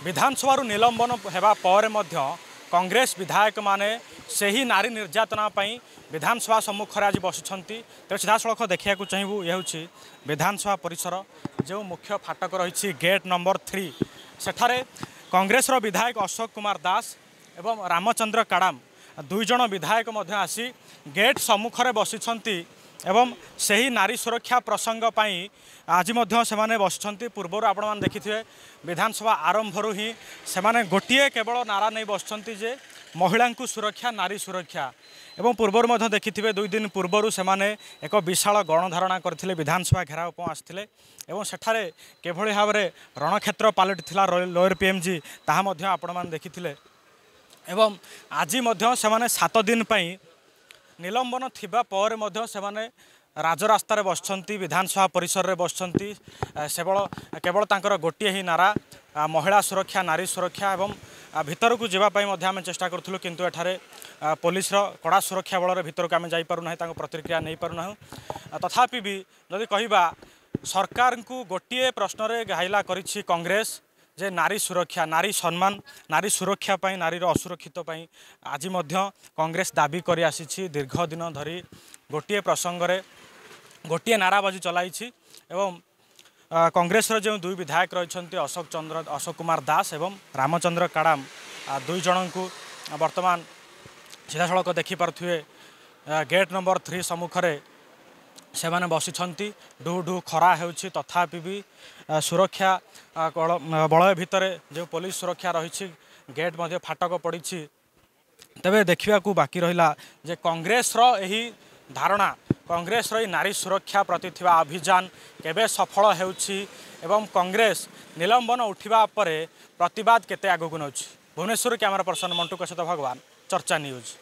विधानसभा निलंबन होगा पर कांग्रेस विधायक माने सही नारी निर्यातना विधानसभा सम्मुखें आज बसुंच तेज सीधा सड़क देखा चाहबू ये हूँ विधानसभा परिसर जो मुख्य फाटक रही गेट नंबर 3 सेठारे कांग्रेस विधायक अशोक कुमार दास एवं रामचंद्र काड़ाम दुई जन विधायक आसी गेट सम्मुखें बसिंट एवं सही नारी सुरक्षा प्रसंग आज से बसुँच पूर्वर आपण मैंने देखिथे विधानसभा आरंभरू ही से गोटे केवल नारा नहीं बसुँच जे महिला को सुरक्षा नारी सुरक्षा एवं पूर्वर देखिथे 2 दिन पूर्वर से एक विशाल गणधारणा करते विधानसभा घेराव आसते एवं सेठारे केभली भाव में रणक्षेत्र पलटि लोअर पीएमजी ताहा आपण मैंने देखिथे एवं आज से 7 दिन निलंबन थिबा पर से राजरास्तार बसुँच विधानसभा परिसर में बसुँच केवल तांकर गोटे ही नारा महिला सुरक्षा नारी सुरक्षा एवं भितर को जावाई आम चेष्टा करूँ किंतु एठारे पुलिस कड़ा सुरक्षा बल भितर को आम जापरूना प्रतिक्रिया नहीं पारूना तथापि भी जदि कहबा सरकार को गोटे प्रश्न रे घाइला करिछि कांग्रेस जे नारी सुरक्षा नारी सम्मान नारी सुरक्षा पाई नारीर असुरक्षित पाई आज कांग्रेस दाबी करी आसी दीर्घ दिन धरी गोटे प्रसंग रे गोटे नाराबाजी चलाई एवं कांग्रेस जो 2 विधायक रही अशोक कुमार दास एवं रामचंद्र काड़ाम 2 जन को वर्तमान सीधा सड़क देखिपे गेट नंबर 3 सम्मुखें से माने बसिंट डू डू खरा होछि तथापि भी सुरक्षा बलय भितर जो पुलिस सुरक्षा रही गेट मध्य फाटक पड़ी तेबे देखा बाकी रहा जे कांग्रेस यही धारणा कांग्रेस नारी सुरक्षा प्रति थिबा अभियान केबे सफल होउछि एवं कांग्रेस निलंबन उठिबा परे प्रतिवाद केते आगु नउछि। भुवनेश्वर कैमरा पर्सन मंटू सहित भगवान चर्चा न्यूज।